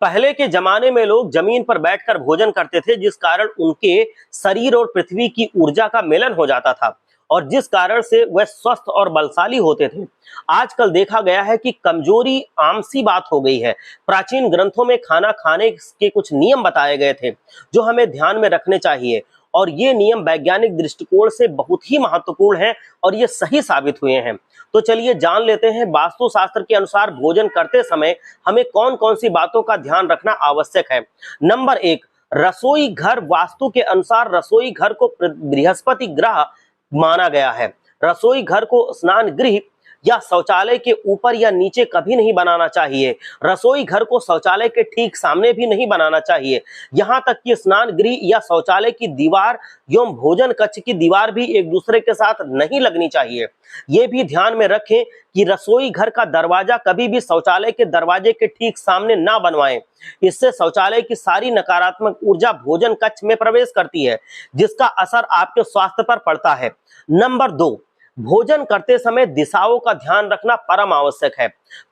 पहले के जमाने में लोग जमीन पर बैठकर भोजन करते थे, जिस कारण उनके शरीर और पृथ्वी की ऊर्जा का मिलन हो जाता था और जिस कारण से वह स्वस्थ और बलशाली होते थे। आजकल देखा गया है कि कमजोरी आम सी बात हो गई है। प्राचीन ग्रंथों में खाना खाने के कुछ नियम बताए गए थे जो हमें ध्यान में रखने चाहिए और ये नियम वैज्ञानिक दृष्टिकोण से बहुत ही महत्वपूर्ण हैं और ये सही साबित हुए हैं। तो चलिए जान लेते हैं वास्तुशास्त्र के अनुसार भोजन करते समय हमें कौन कौन सी बातों का ध्यान रखना आवश्यक है। नंबर 1, रसोई घर। वास्तु के अनुसार रसोई घर को बृहस्पति ग्रह माना गया है। रसोई घर को स्नान गृह या शौचालय के ऊपर या नीचे कभी नहीं बनाना चाहिए। रसोई घर को शौचालय के ठीक सामने भी नहीं बनाना चाहिए। यहाँ तक कि स्नान गृह या शौचालय की दीवार एवं भोजन कक्ष की दीवार भी एक दूसरे के साथ नहीं लगनी चाहिए। ये भी ध्यान में रखें कि रसोई घर का दरवाजा कभी भी शौचालय के दरवाजे के ठीक सामने ना बनवाएं। इससे शौचालय की सारी नकारात्मक ऊर्जा भोजन कक्ष में प्रवेश करती है, जिसका असर आपके स्वास्थ्य पर पड़ता है। नंबर 2, भोजन करते समय दिशाओं का ध्यान रखना परम आवश्यक है।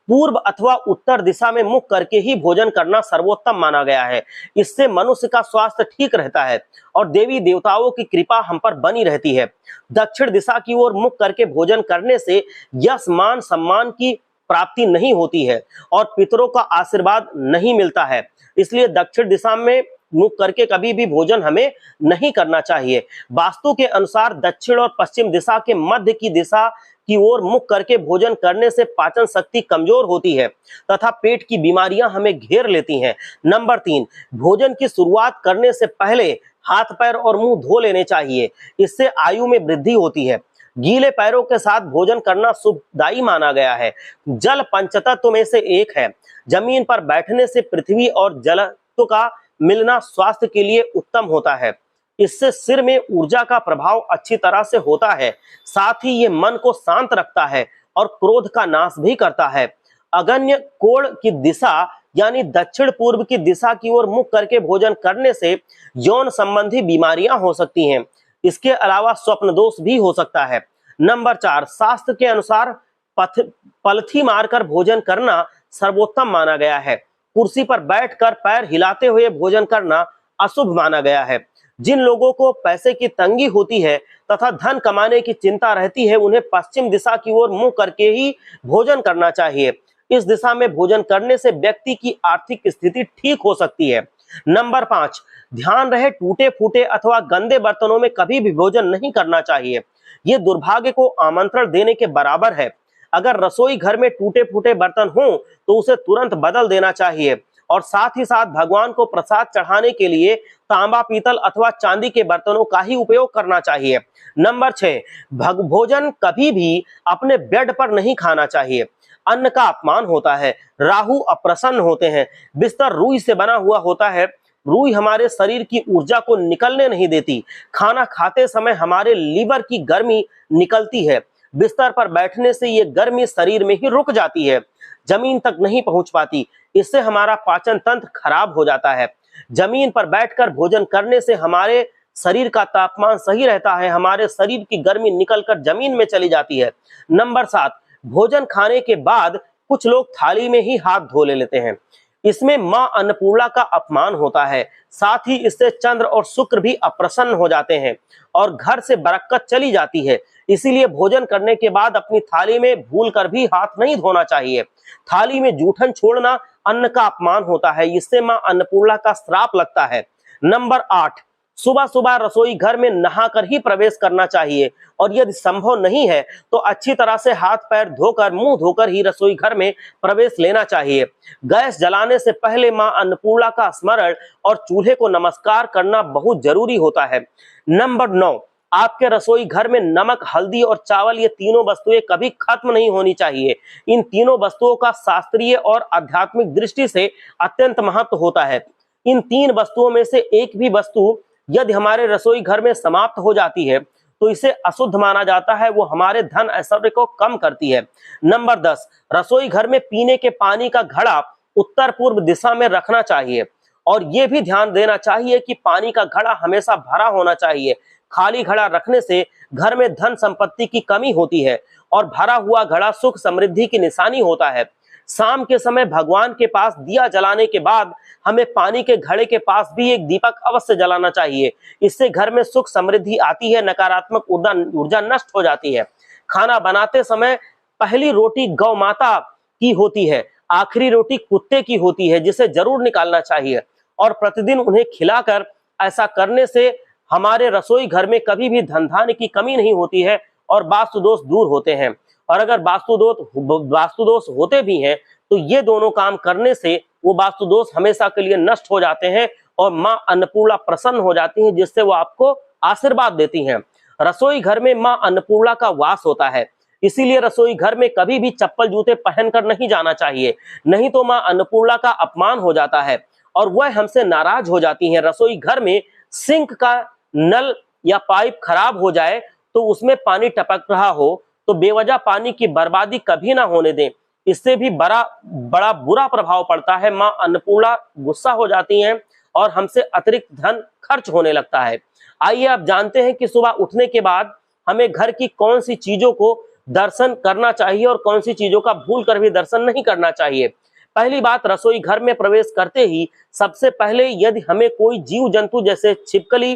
पूर्व अथवा उत्तर दिशा में मुख करके ही भोजन करना सर्वोत्तम माना गया है। इससे मनुष्य का स्वास्थ्य ठीक रहता है और देवी देवताओं की कृपा हम पर बनी रहती है। दक्षिण दिशा की ओर मुख करके भोजन करने से यश मान सम्मान की प्राप्ति नहीं होती है और पितरों का आशीर्वाद नहीं मिलता है। इसलिए दक्षिण दिशा में मुख करके कभी भी भोजन हमें नहीं करना चाहिए। वास्तु के अनुसार दक्षिण और पश्चिम दिशा के मध्य की दिशा की ओर मुख करके भोजन करने से पाचन शक्ति कमजोर होती है तथा पेट की बीमारियां हमें घेर लेती हैं। नंबर 3, भोजन की शुरुआत करने से पहले हाथ पैर और मुंह धो लेने चाहिए। इससे आयु में वृद्धि होती है। गीले पैरों के साथ भोजन करना शुभदायी माना गया है। जल पंचतत्व में से एक है। जमीन पर बैठने से पृथ्वी और जल का मिलना स्वास्थ्य के लिए उत्तम होता है। इससे सिर में ऊर्जा का प्रभाव अच्छी तरह से होता है। साथ ही ये मन को शांत रखता है और क्रोध का नाश भी करता है। अगन्य कोण की दिशा यानी दक्षिण पूर्व की दिशा की ओर मुख करके भोजन करने से यौन संबंधी बीमारियां हो सकती हैं। इसके अलावा स्वप्न दोष भी हो सकता है। नंबर 4, शास्त्र के अनुसार पलथी मारकर भोजन करना सर्वोत्तम माना गया है। कुर्सी पर बैठकर पैर हिलाते हुए भोजन करना अशुभ माना गया है। जिन लोगों को पैसे की तंगी होती है तथा धन कमाने की चिंता रहती है, उन्हें पश्चिम दिशा की ओर मुंह करके ही भोजन करना चाहिए। इस दिशा में भोजन करने से व्यक्ति की आर्थिक स्थिति ठीक हो सकती है। नंबर 5, ध्यान रहे टूटे फूटे अथवा गंदे बर्तनों में कभी भी भोजन नहीं करना चाहिए। ये दुर्भाग्य को आमंत्रण देने के बराबर है। अगर रसोई घर में टूटे फूटे बर्तन हो तो उसे तुरंत बदल देना चाहिए और साथ ही साथ भगवान को प्रसाद चढ़ाने के लिए तांबा, पीतल अथवा चांदी के बर्तनों का ही उपयोग करना चाहिए। नंबर 6, भोजन कभी भी अपने बेड पर नहीं खाना चाहिए। अन्न का अपमान होता है। राहु अप्रसन्न होते हैं। बिस्तर रुई से बना हुआ होता है। रुई हमारे शरीर की ऊर्जा को निकलने नहीं देती। खाना खाते समय हमारे लीवर की गर्मी निकलती है। बिस्तर पर बैठने से ये गर्मी शरीर में ही रुक जाती है, जमीन तक नहीं पहुंच पाती। इससे हमारा पाचन तंत्र खराब हो जाता है। जमीन पर बैठकर भोजन करने से हमारे शरीर का तापमान सही रहता है। हमारे शरीर की गर्मी निकलकर जमीन में चली जाती है। नंबर 7, भोजन खाने के बाद कुछ लोग थाली में ही हाथ धो लेते हैं। इसमें मां अन्नपूर्णा का अपमान होता है। साथ ही इससे चंद्र और शुक्र भी अप्रसन्न हो जाते हैं और घर से बरकत चली जाती है। इसीलिए भोजन करने के बाद अपनी थाली में भूलकर भी हाथ नहीं धोना चाहिए। थाली में जूठन छोड़ना अन्न का अपमान होता है। इससे मां अन्नपूर्णा का श्राप लगता है। नंबर 8, सुबह सुबह रसोई घर में नहाकर ही प्रवेश करना चाहिए और यदि संभव नहीं है तो अच्छी तरह से हाथ पैर धोकर, मुंह धोकर ही रसोई घर में प्रवेश लेना चाहिए। गैस जलाने से पहले मां अन्नपूर्णा का स्मरण और चूल्हे को नमस्कार करना बहुत जरूरी होता है। नंबर 9, आपके रसोई घर में नमक, हल्दी और चावल ये तीनों वस्तुएं कभी खत्म नहीं होनी चाहिए। इन तीनों वस्तुओं का शास्त्रीय और आध्यात्मिक दृष्टि से अत्यंत महत्व होता है। इन 3 वस्तुओं में से एक भी वस्तु यदि हमारे रसोई घर में समाप्त हो जाती है तो इसे अशुद्ध माना जाता है। वो हमारे धन ऐश्वर्य को कम करती है। नंबर 10, रसोई घर में पीने के पानी का घड़ा उत्तर पूर्व दिशा में रखना चाहिए और ये भी ध्यान देना चाहिए कि पानी का घड़ा हमेशा भरा होना चाहिए। खाली घड़ा रखने से घर में धन संपत्ति की कमी होती है और भरा हुआ घड़ा सुख समृद्धि की निशानी होता है। शाम के समय भगवान के पास दिया जलाने के बाद हमें पानी के घड़े के पास भी एक दीपक अवश्य जलाना चाहिए। इससे घर में सुख समृद्धि आती है, नकारात्मक ऊर्जा नष्ट हो जाती है। खाना बनाते समय पहली रोटी गौ माता की होती है, आखिरी रोटी कुत्ते की होती है, जिसे जरूर निकालना चाहिए और प्रतिदिन उन्हें खिलाकर, ऐसा करने से हमारे रसोई घर में कभी भी धन धान्य की कमी नहीं होती है और वास्तु दोष दूर होते हैं। और अगर वास्तु दोष होते भी हैं तो ये दोनों काम करने से वो वास्तु दोष हमेशा के लिए नष्ट हो जाते हैं और मां अन्नपूर्णा प्रसन्न हो जाती हैं, जिससे वो आपको आशीर्वाद देती हैं। रसोई घर में मां अन्नपूर्णा का वास होता है, इसीलिए रसोई घर में कभी भी चप्पल जूते पहनकर नहीं जाना चाहिए, नहीं तो मां अन्नपूर्णा का अपमान हो जाता है और वह हमसे नाराज हो जाती हैं। रसोई घर में सिंक का नल या पाइप खराब हो जाए तो उसमें पानी टपक रहा हो तो बेवजह पानी की बर्बादी कभी ना होने दें, इससे भी बड़ा बुरा प्रभाव पड़ता है। मां अन्नपूर्णा गुस्सा हो जाती हैं और हमसे अतिरिक्त धन खर्च होने लगता है। आइए आप जानते हैं कि सुबह उठने के बाद हमें घर की कौन सी चीजों को दर्शन करना चाहिए और कौन सी चीजों का भूल कर भी दर्शन नहीं करना चाहिए। पहली बात, रसोई घर में प्रवेश करते ही सबसे पहले यदि हमें कोई जीव जंतु जैसे छिपकली,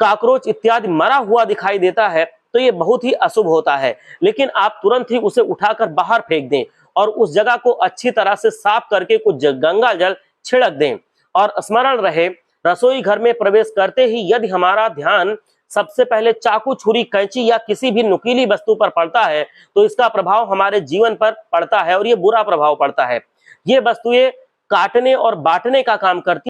काकरोच इत्यादि मरा हुआ दिखाई देता है तो ये बहुत ही अशुभ होता है, लेकिन आप तुरंत ही उसे उठाकर बाहर फेंक दें और उस जगह को अच्छी तरह से साफ करके कुछ गंगा जल छिड़क दें। और स्मरण रहे, रसोई घर में प्रवेश करते ही यदि हमारा ध्यान सबसे पहले चाकू, छुरी, कैंची या किसी भी नुकीली वस्तु पर पड़ता है तो इसका प्रभाव हमारे जीवन पर पड़ता है और ये बुरा प्रभाव पड़ता है। ये वस्तुएं काटने और बांटने का काम करती